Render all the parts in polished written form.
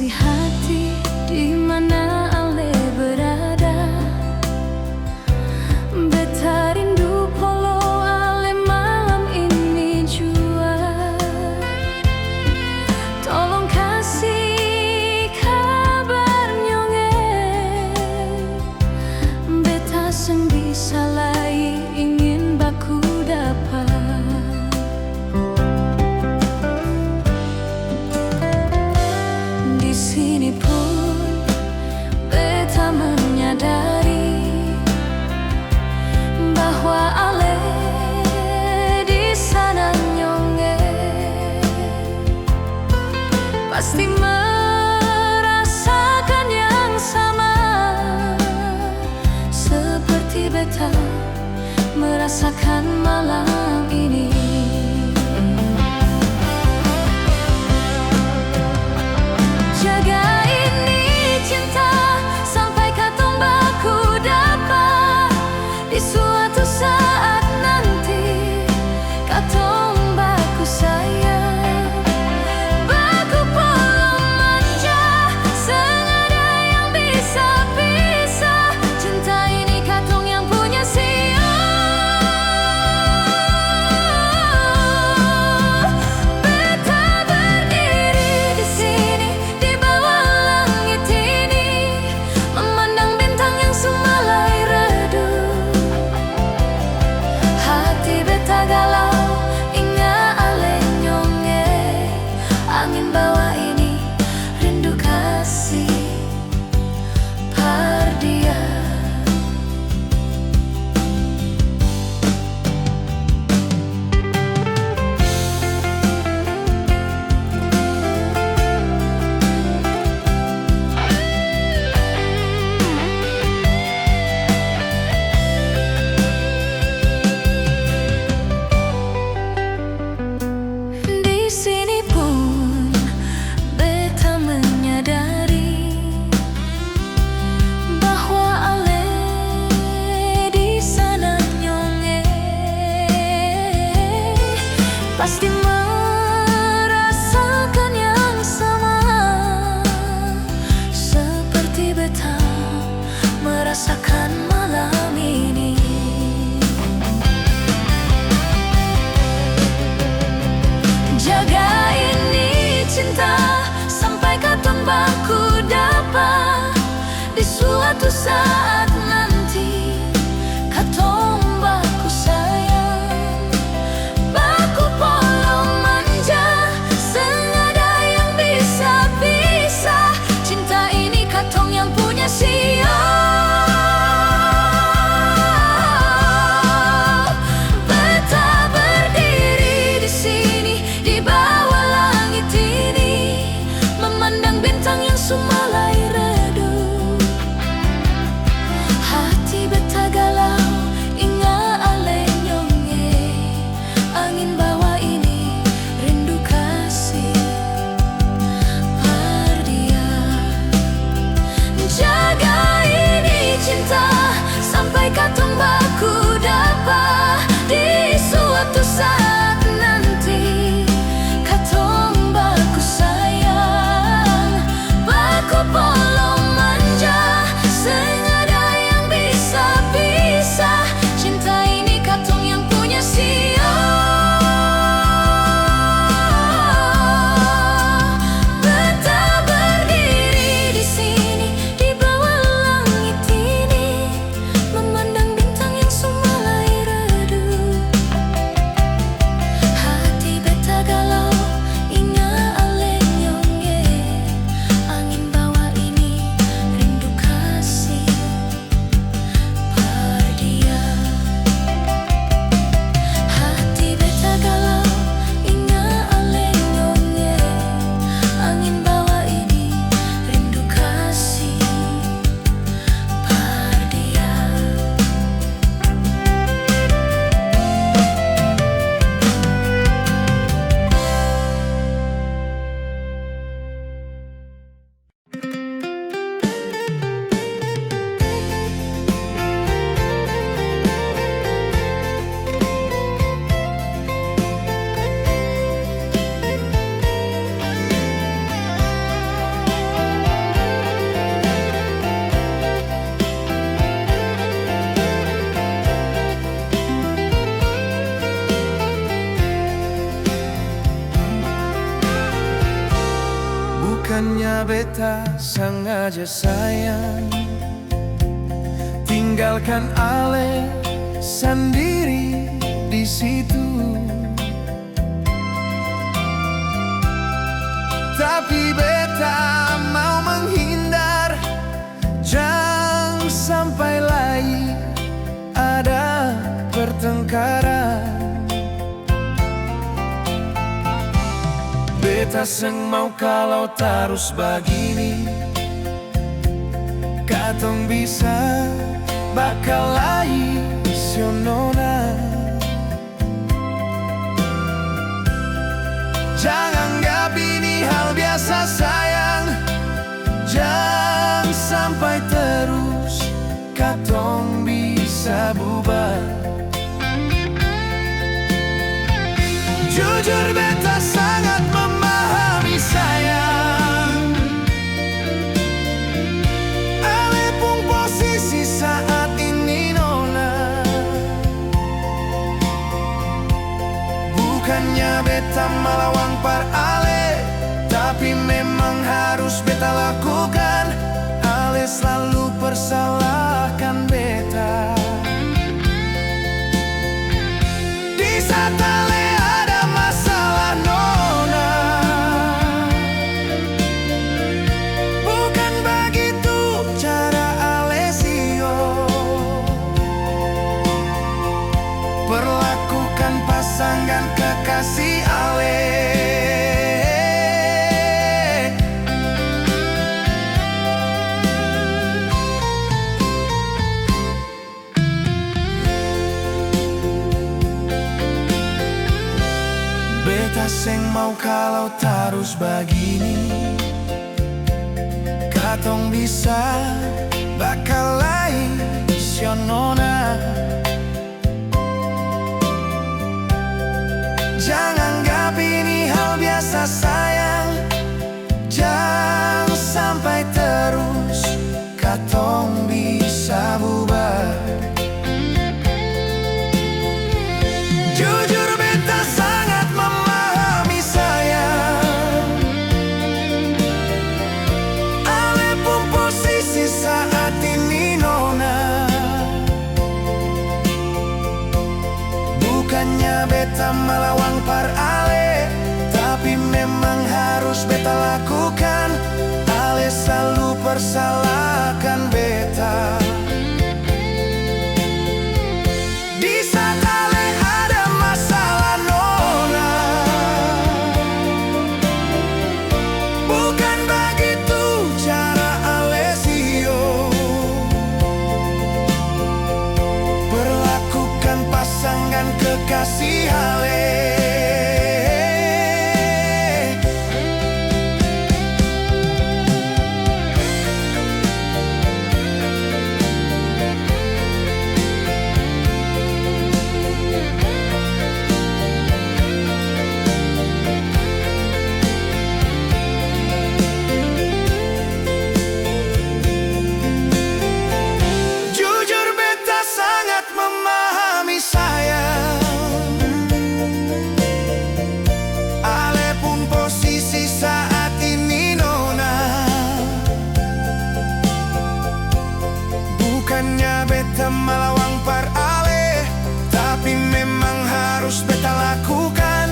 isi hati di mana Ale berada. Beta rindu polo Ale malam ini jua. Tolong kasih kabar nyonge. Beta seng bisa lai ingin baku dapat. Di sini pun beta menyadari bahwa Ale di sana nyonge pasti merasakan yang sama seperti beta merasakan malam ini. Jaga ini cinta sampai katong baku dapat. Di suatu saat nanti katong baku sayang, baku polo manja, sengaja yang bisa pisah. Cinta ini katong yang punya siang. Beta berdiri di sini di bawah langit ini, memandang bintang yang sumalai redup. Hati beta galau, ingat Ale nyonge. Angin bawa ini rindu kasih pardia. Di sini pun beta menyadari bahwa Ale di sana nyonge pasti merasakan yang sama seperti beta merasakan malam ini. Jaga ini cinta sampai katong baku dapat. Di suatu saat nanti katong baku sayang, baku polo manja, sengaja yang bisa pisah. Cinta ini katong yang punya siang. Beta berdiri di sini di bawah langit ini, memandang bintang yang sumalai redup. Hati beta galau, ingat Ale nyonge. Angin bawa ini rindu kasih pardia. Jaga ini cinta sampai katong baku dapat. Di suatu saat nanti katong baku sayang, baku polo manja, sengaja yang bisa pisah. Cinta ini katong yang punya siang. Beta berdiri di sini di bawah langit ini, memandang bintang yang sumalai redup. Bukannya beta sengaja sayang, tinggalkan Ale sendiri di situ. Tapi beta mau menghindar, jangan sampai lagi ada pertengkaran. Beta seng mau kalau terus begini, katong bisa bakal lagi sionona. Jangan anggap ini hal biasa sayang, jangan sampai terus katong bisa bubar. Jujur beta sangat memahami sayang, Ale pun posisi saat ini nona. Bukannya beta melawan par Ale, tapi memang harus beta lakukan. Ale selalu persalahkan beta. Di saat Ale ada masalah nona, bukan begitu cara Ale sio. Perlakukan pasangan kekasih Ale. Beta seng mau kalau terus begini, katong bisa bakal lain sionona. Jangan anggap ini hal biasa sayang, jangan sampai terus katong bisa bubar. Jujur beta sangat memahami sayang, Ale pun posisi saat ini nona. Bukannya beta melawan par Ale, tapi memang harus beta lakukan. Ale selalu persalahkan beta. Di saat Ale ada masalah nona, bukan begitu cara Ale sio. Perlakukan pasangan kekasih Ale. Jujur beta sangat memahami sayang, Ale pun posisi saat ini nona. Bukannya beta melawan par Ale, tapi memang harus beta lakukan.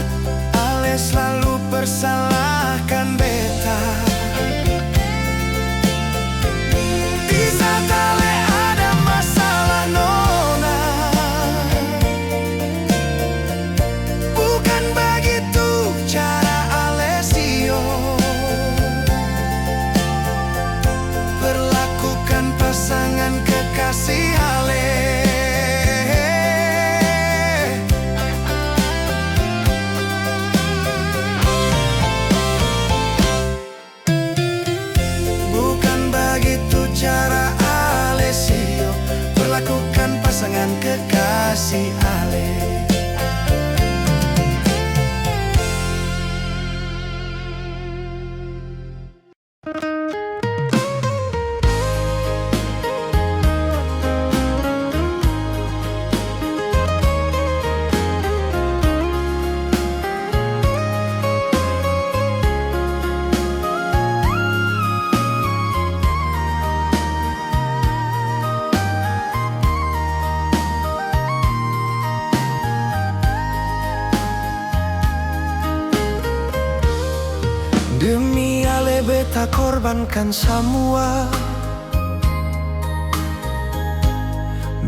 Ale selalu persalahkan beta. Di saat Ale ada masalah nona, bukan begitu cara Ale sio. Perlakukan pasangan kekasih Ale. Bukan begitu cara Ale sio. Perlakukan pasangan kekasih Ale. beta korbankan semua.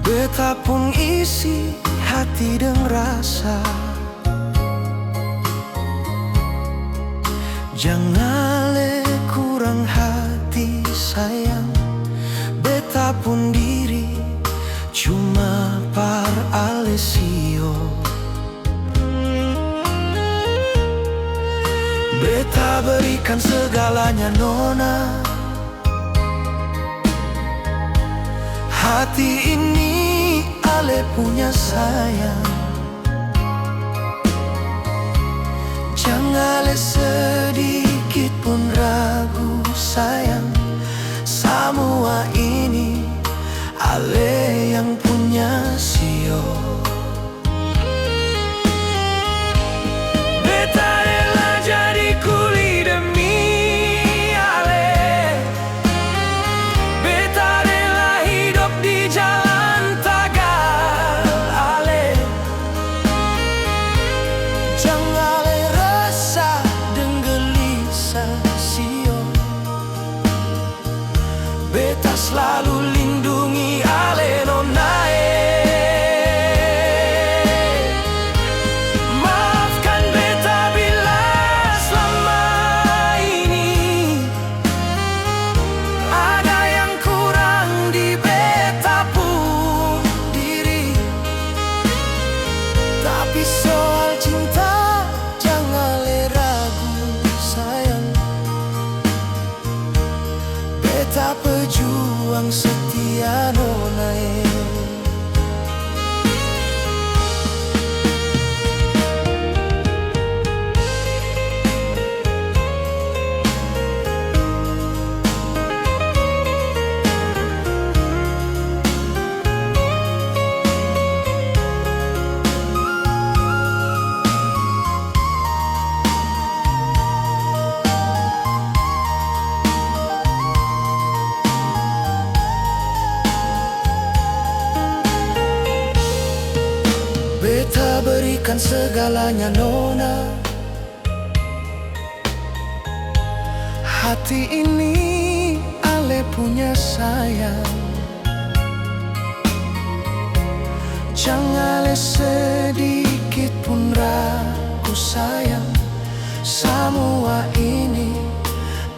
Beta pun isi hati dengan rasa. Jangan le kurang hati sayang. Beta pun diri cuma par alesio. Beta berikan segalanya nona. Hati ini ale punya sayang. Jangan ale sedikit pun ragu sayang. Semua ini ale yang punya sio. Beta rela jadi kuli demi ale. Beta rela hidup di jalan tagal ale. Jangan ale resah dan gelisah sio. Beta selalu lindungi ale nonae. Maafkan beta bila selama ini ada yang kurang di beta pun diri. Tapi soal cinta jangan le ragu sayang. Beta pejuang setia nonae. Beta berikan segalanya nona. Hati ini ale punya sayang. Jangan ale sedikit pun ragu sayang. Semua ini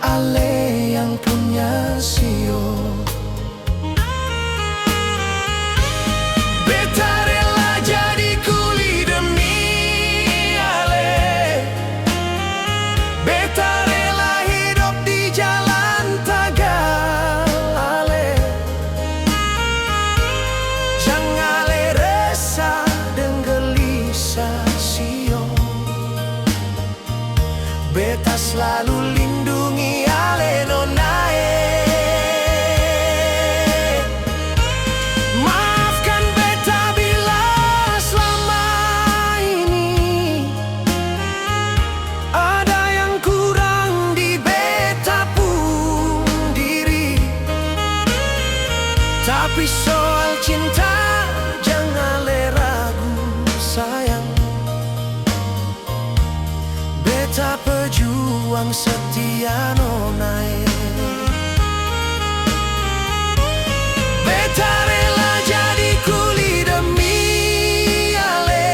ale yang punya sio. Beta rela jadi kuli demi ale. Beta rela hidup di jalan tagal ale. Jangan ale resah dan gelisah sio. Beta selalu lindungi ale nonae. Maafkan beta bila selama ini ada yang kurang di beta pun diri. Tapi soal cinta jangan le ragu sayang. Beta pejuang setia nonae. Beta rela jadi kuli demi ale.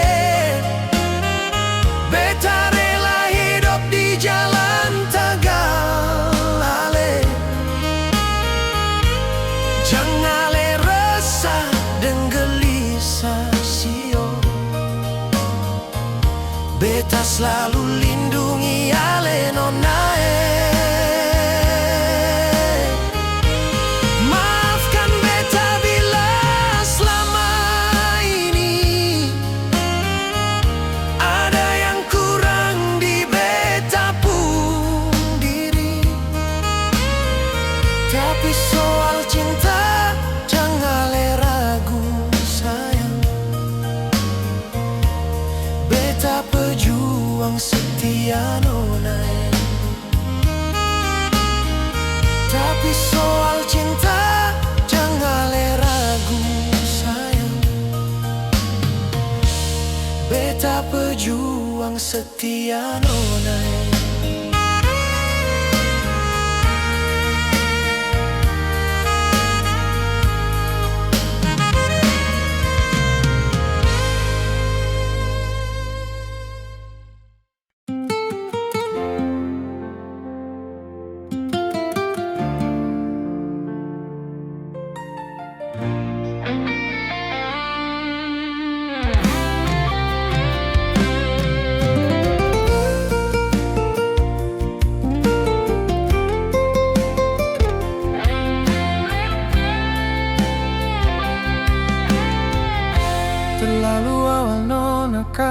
Beta rela hidup di jalan tagal ale. Jangan ale resah dan gelisah sio. Beta selalu lindungi ale nonae. Maafkan beta bila selama ini ada yang kurang di beta pun diri. Tapi soal cinta jangan le ragu sayang. Beta pejuang setia nonae. Tapi soal cinta jangan le ragu sayang. Beta pejuang setia nonae.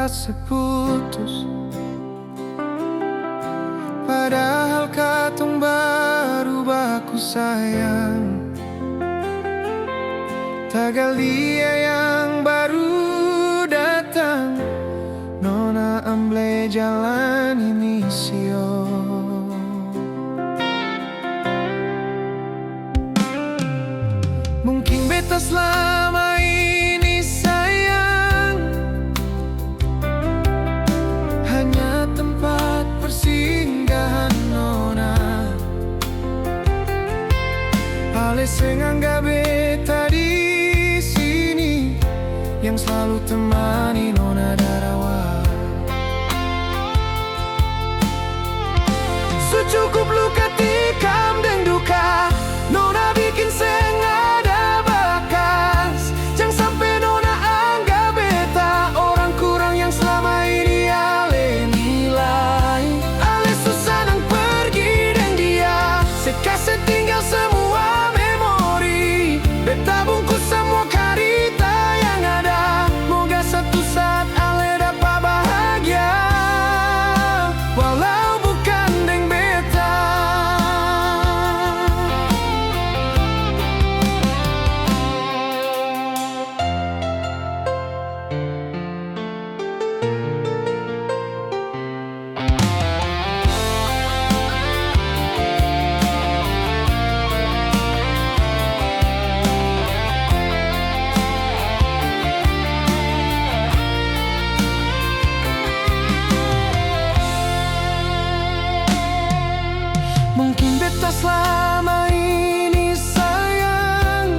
seputus. Padahal katong baru baku sayang. Tagal dia yang baru datang, nona amble jalan ini sio. Mungkin beta selama ini sayang hanya tempat persinggahan nona. Ale sing anggap beta di sini, yang selalu temani nona darawa. Secukup luka tikam dan duka, nona bikin seng ada bakas. Jangan sampai nona anggap beta orang kurang yang selama ini ale nilai. Ale susah nang pergi dan dia sekasih tinggal semua memori. Beta bungkus semua karita yang ada, moga satu saat ale dapat bahagia, walau bukan deng beta. Mungkin beta selama ini sayang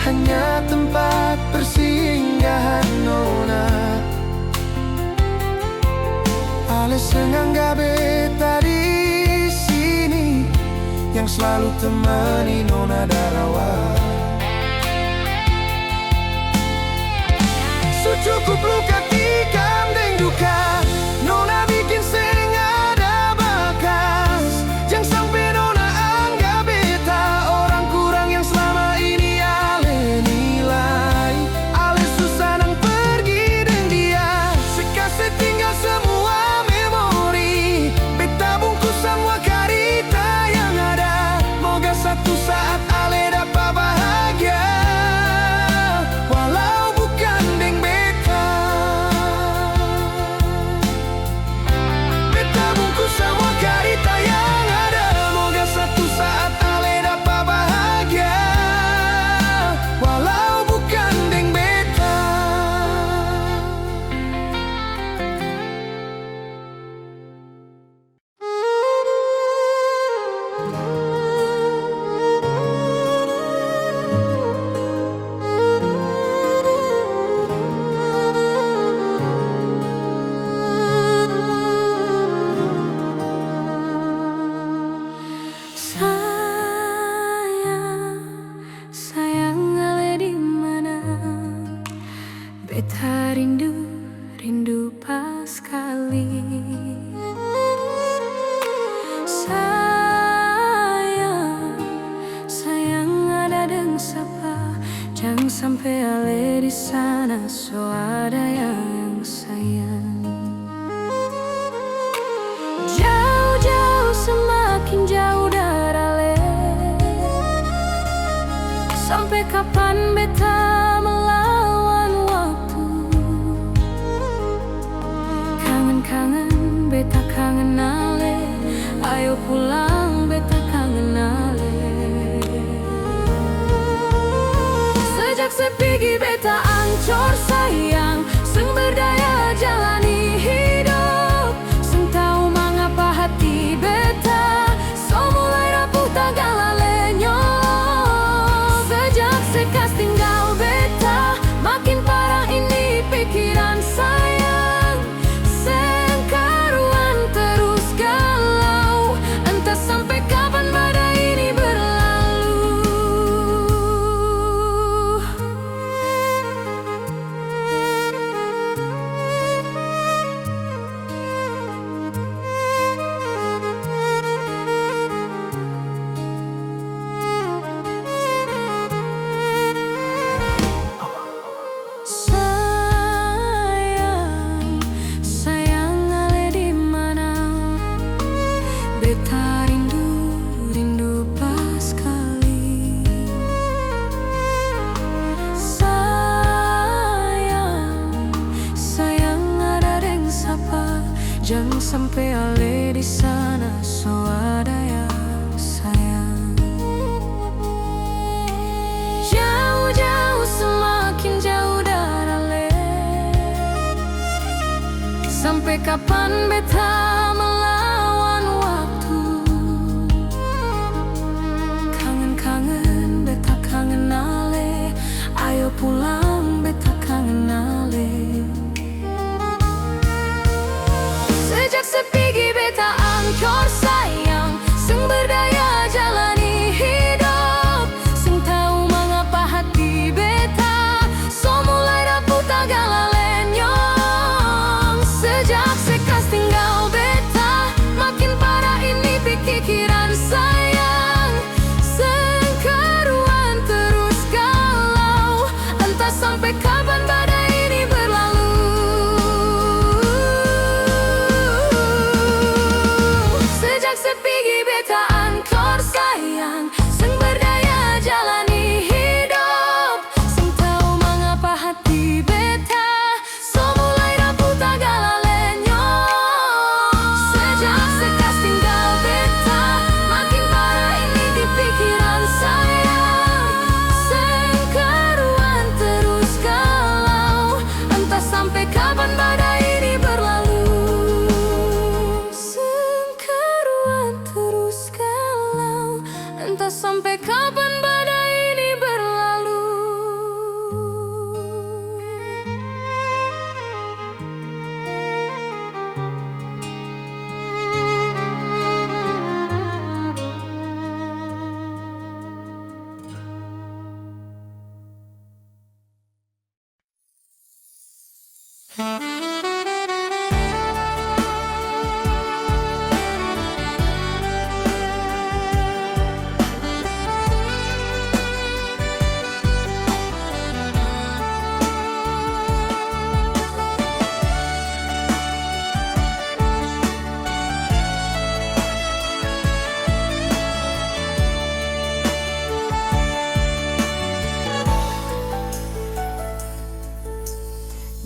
hanya tempat persinggahan nona. Ale senangga beta di sini, yang selalu temani nona darawa. Secukup luka tikam deng duka, nona bikin seng ada bakas. Jangan sampai nona anggap beta orang kurang yang selama ini ale nilai. Ale susah nang pergi dan dia sekasih tinggal semua memori. Beta bungkus semua karita yang ada, moga satu saat ale dapat bahagia, walau bukan deng beta. Beta bungkus semua karita yang ada, moga satu saat ale dapat bahagia, walau bukan deng beta. Sayang, sayang ale di mana? Beta rindu, rindu pas kali. Sayang, sayang ada deng sapa? Jangan sampai ale di sana, so ada yang sayang. Jauh-jauh semakin jauh dari ale. Sampai kapan beta melawan waktu? Kangen-kangen beta kangen ale. Ayo pulang beta kangen ale. Sejak sepigi beta ancur sayang, seng berdaya jalani hidup. Seng tahu mengapa hati beta so mulai rapuh tagal alenyo. Sejak sekas tinggal beta, makin parah ini pikiran sayang. Seng karuan terus galau, entah sampai kapan badai ini berlalu. beta rindu pas kali. Sayang ada deng sapa, jangan sampai ale di sana so ada yang sayang. Jauh-jauh semakin jauh dari ale. Sampai kapan beta melawan waktu? Kangen-kangen beta kangen ale. Ayo pulang beta kangen ale. Sejak sepigi beta angkor sayang, seng berdaya jalani hidup, seng tahu mengapa hati beta so mulai rapuh tagala lenyong. Sejak sekas tinggal beta, makin parah ini pikiran sayang. Sengkeruan terus galau, entah sampai kapan badai ini berlalu. Sejak sepigi beta angkor sayang, seng berdaya jalani hidup, seng tahu mengapa hati beta so mulai rapuh tagala lenyong. Sejak sekas tinggal beta, makin parah ini di pikiran sayang. Sengkeruan terus galau, entah sampai kapan badai ini berlalu. Sengkeruan terus galau, entah sampai kapan badai ini berlalu.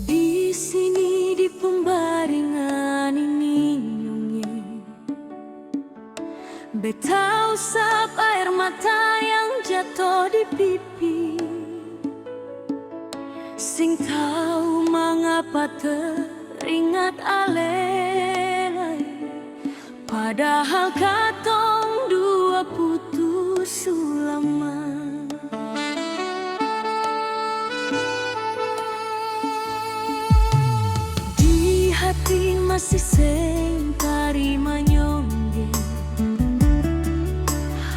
Di sini di pembaringan ini nyongnya, beta usap air mata yang jatuh di pipi. Sing tahu mengapa teringat ale, padahal katong dua putus lama. Di hati masih seng tarima nyongge,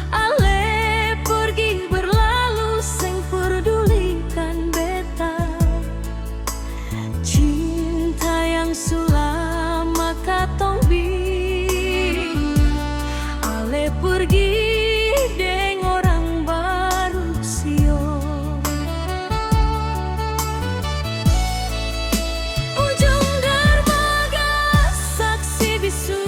ale pergi berlalu seng pedulikan beta. Cinta yang sulama katong ale pergi deng orang baru sio. Ujung dermaga saksi bisu,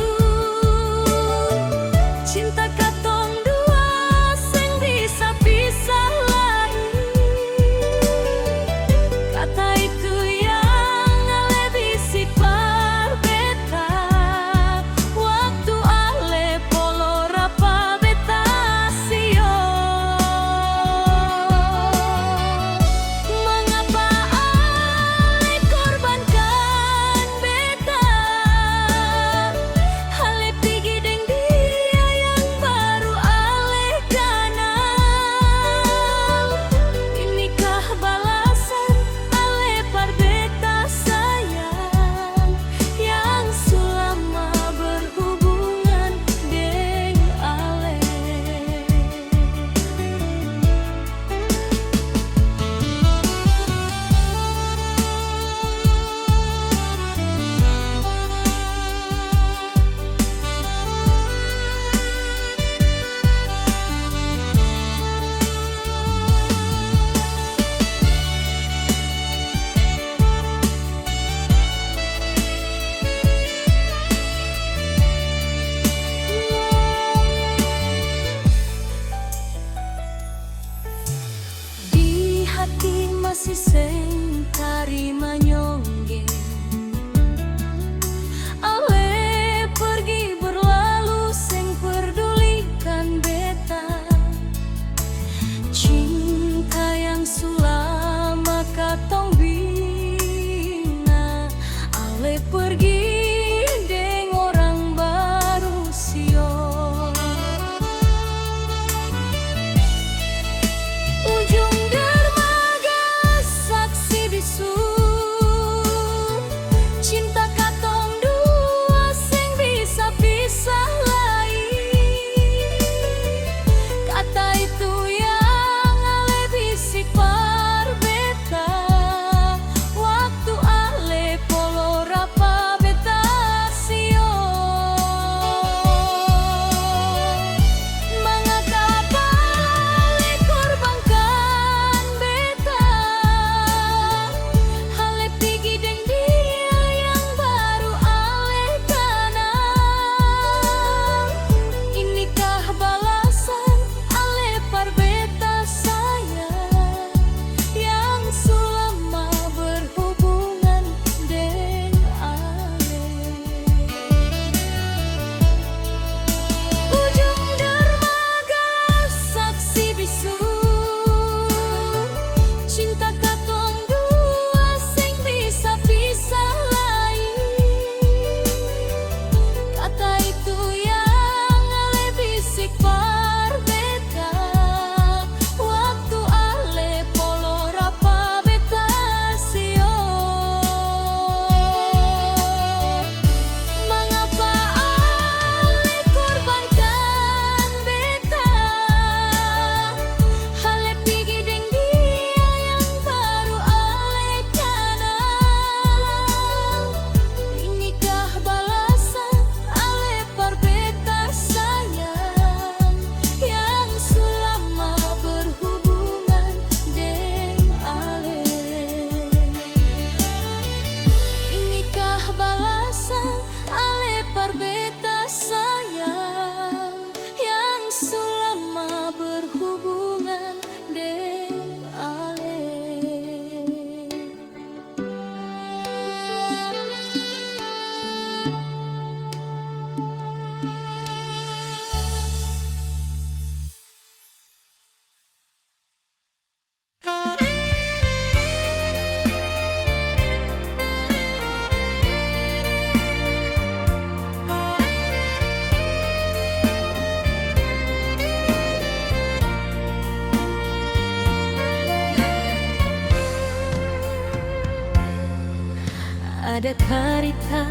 ada karita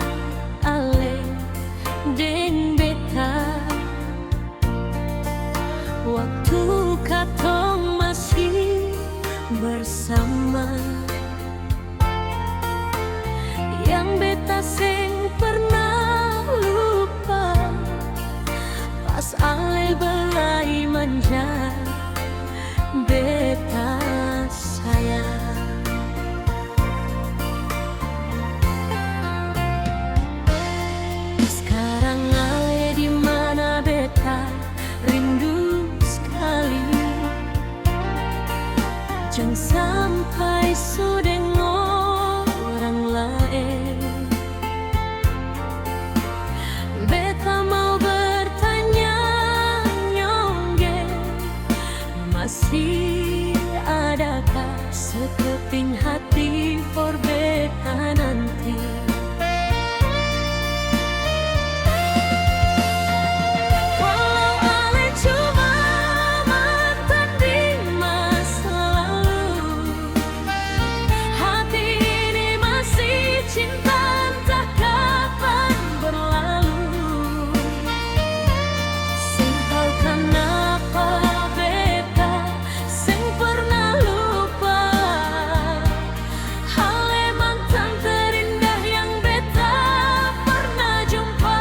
ale deng beta waktu katong masih bersama, yang beta seng pernah lupa pas ale belai manja beta sayang. Sekarang ale di mana beta rindu sekali, jangan sampai sudeng orang lain. Beta mau bertanya nyongge, masih adakah sekeping hati for beta nanti? Walau ale cuma mantan di masa lalu, hati ini masih cinta entah kapan berlalu. Sing tahu kenapa beta sing pernah lupa hale mantan terindah yang beta pernah jumpa.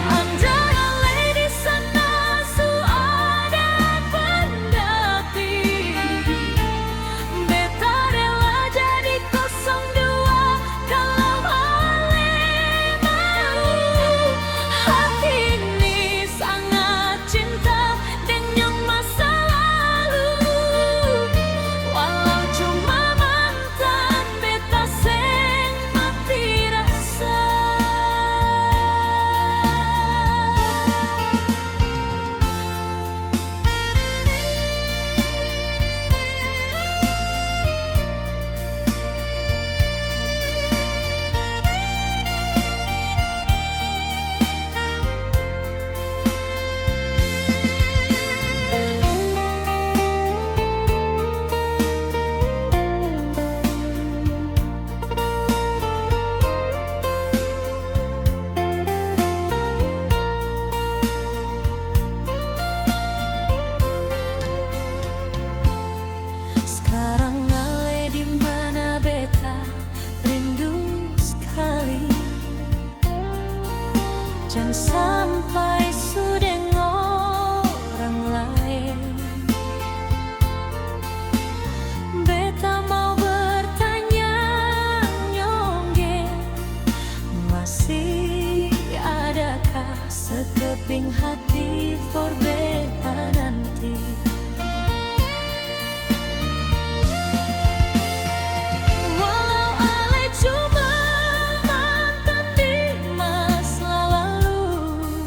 Andai ale di sana su ada pendamping, beta rela jadi 02 kalau ale mau. Hati ini sangat cinta dengan masa lalu, walau cuma mantan beta seng mati rasa. Sekarang ale di mana beta rindu sekali, jangan sampai sudeng orang lain. Beta mau bertanya nyongge, masih adakah sekeping hati for beta nanti? Walau ale cuma mantan di masa lalu,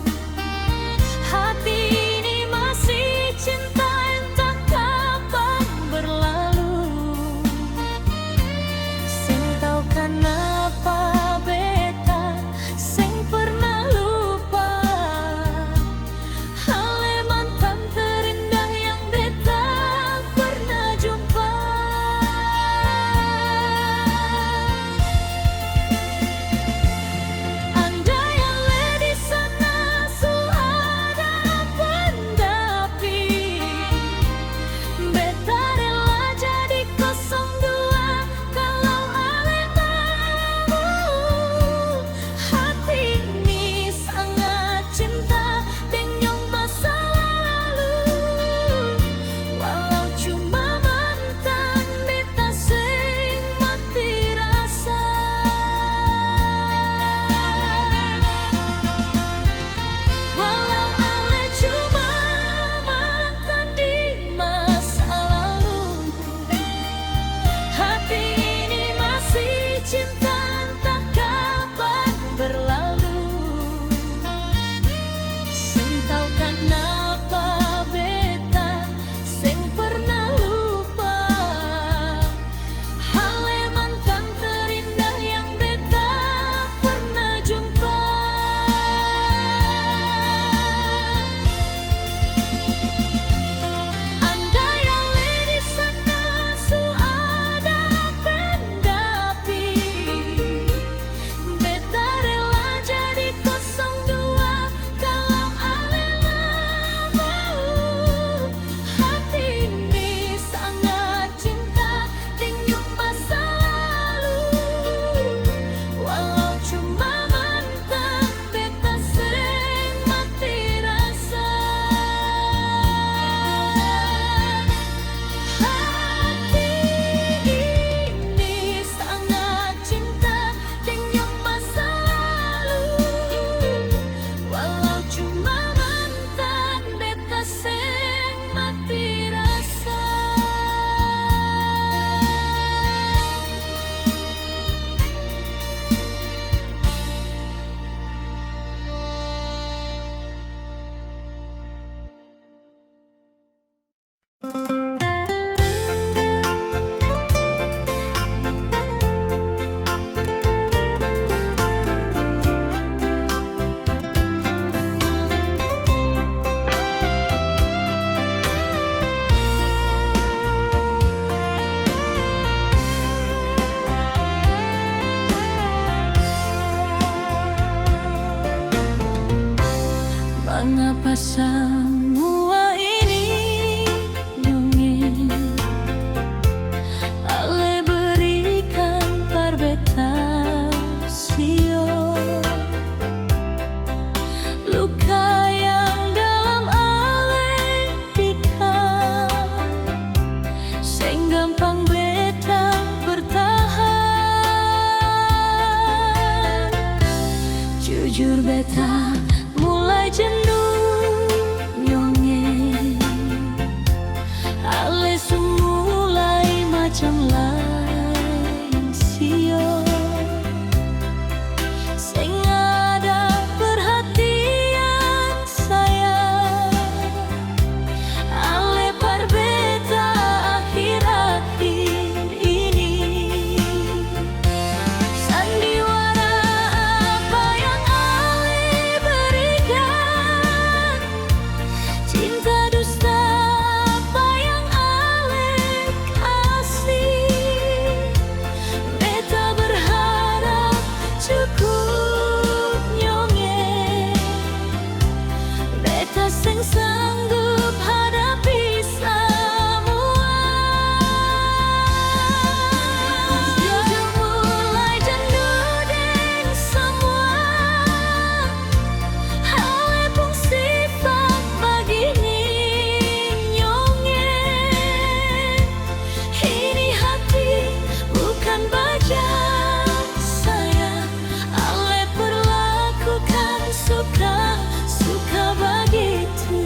Apa semua ini dongeng Ale berikan parbetasio luka yang dalam ale ikan sing gampang beta bertahan. Jujur beta mulai jenuh nyongeng ale mulai macam lain sio sing ada perhatian saya ale parbeta akhir-akhir ini. Sandiwara apa yang ale berikan, cinta dusta apa yang ale kasih, beta berharap cukup nyongeng, beta sing sanggup hadapi semua. Jujur mulai jenuh deng semua ale pun sifat begini nyongeng. Ini hati bukan baja saya, ale perlakukan suka-suka begitu.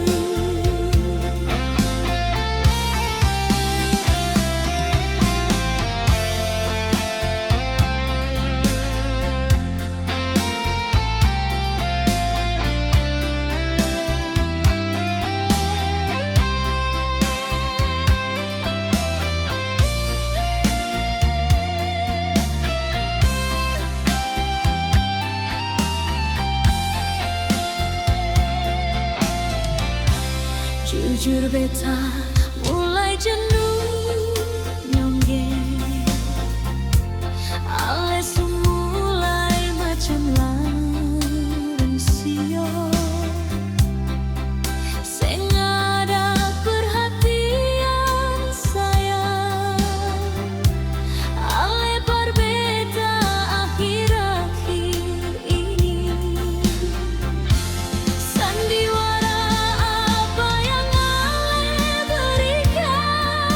Jujur beta mulai jenuh nyongeng ale mulai macam lain sio sing ada perhatian saya ale parbeta akhir-akhir ini. Sandiwara apa yang ale berikan,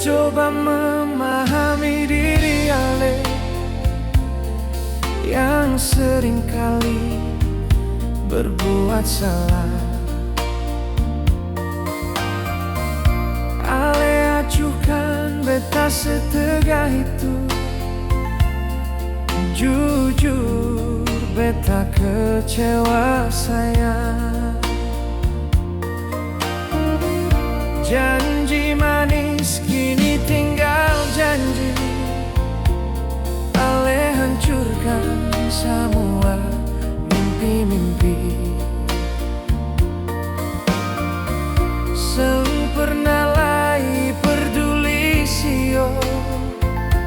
coba memahami diri Ale yang seringkali berbuat salah. Ale acuhkan beta setegah itu. Jujur beta kecewa sayang. Janji manis kini tinggal janji. Ale hancurkan semua mimpi-mimpi. Sempurna lai peduli sio.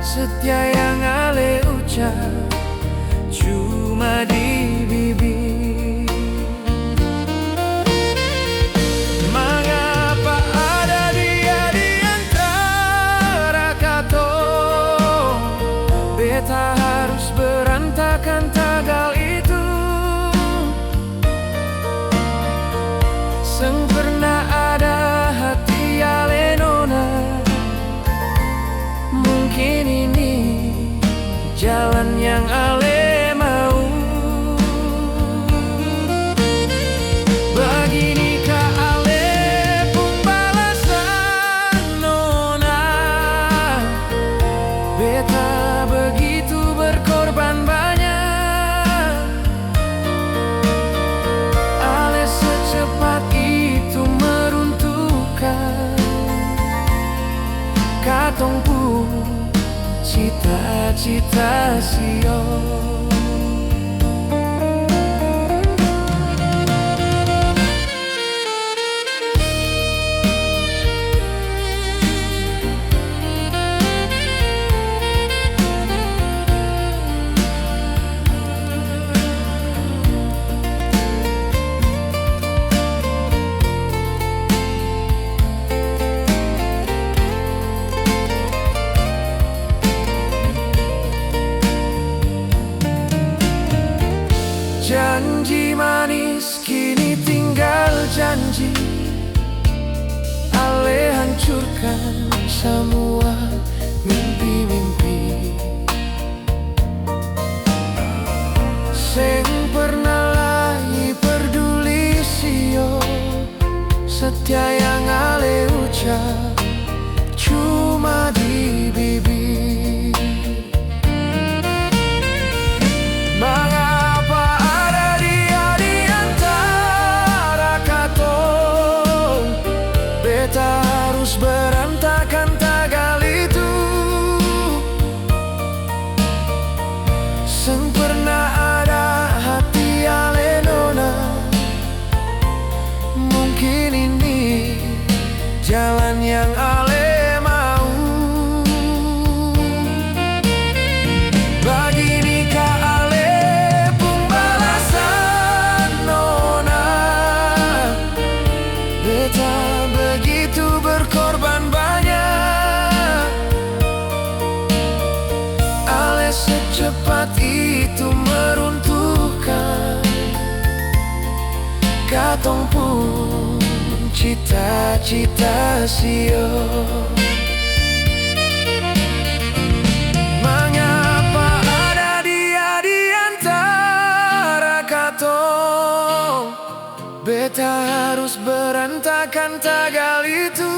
Setia yang Ale ucap cuma di bibir. Mengapa ada dia di antara katong? Beta harus berantakan tagal itu. Sempurna ada hati Ale nona. Mungkin ini jalan yang Ale mau. Beginikah Ale pun balasan nona? Beta begitu berkorban banyak. Ale secepat itu meruntuhkan katong pun cita-cita sio. Janji manis kini tinggal janji. Ale hancurkan semua mimpi-mimpi. Seng pernah lagi peduli sio. Setia yang Ale ucap cuma di bibir. Beta harus berantakan tagal itu. Sempurna ada hati Ale nona. Mungkin ini jalan yang Ale mau. Beginikah Ale pun balasan nona? Beta begitu berkorban banyak. Ale secepat itu meruntuhkan katong pun cita-cita sio. Mengapa ada dia di antara katong? Beta harus berantakan tagal itu.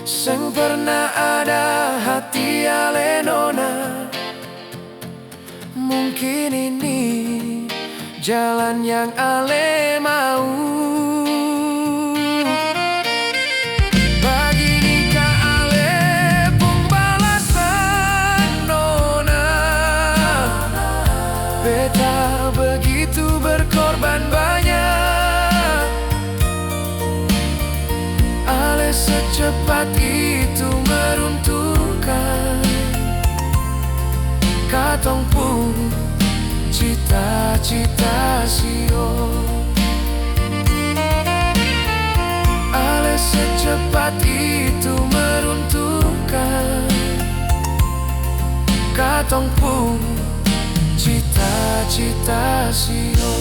Seng pernah ada hati Ale nona. Mungkin ini jalan yang Ale mau. Beginikah Ale pun balasan nona? Beta begitu berkorban banyak. Ale secepat itu meruntuhkan katong pun cita-cita sio. Ale secepat itu meruntuhkan katong pun cita-cita sio.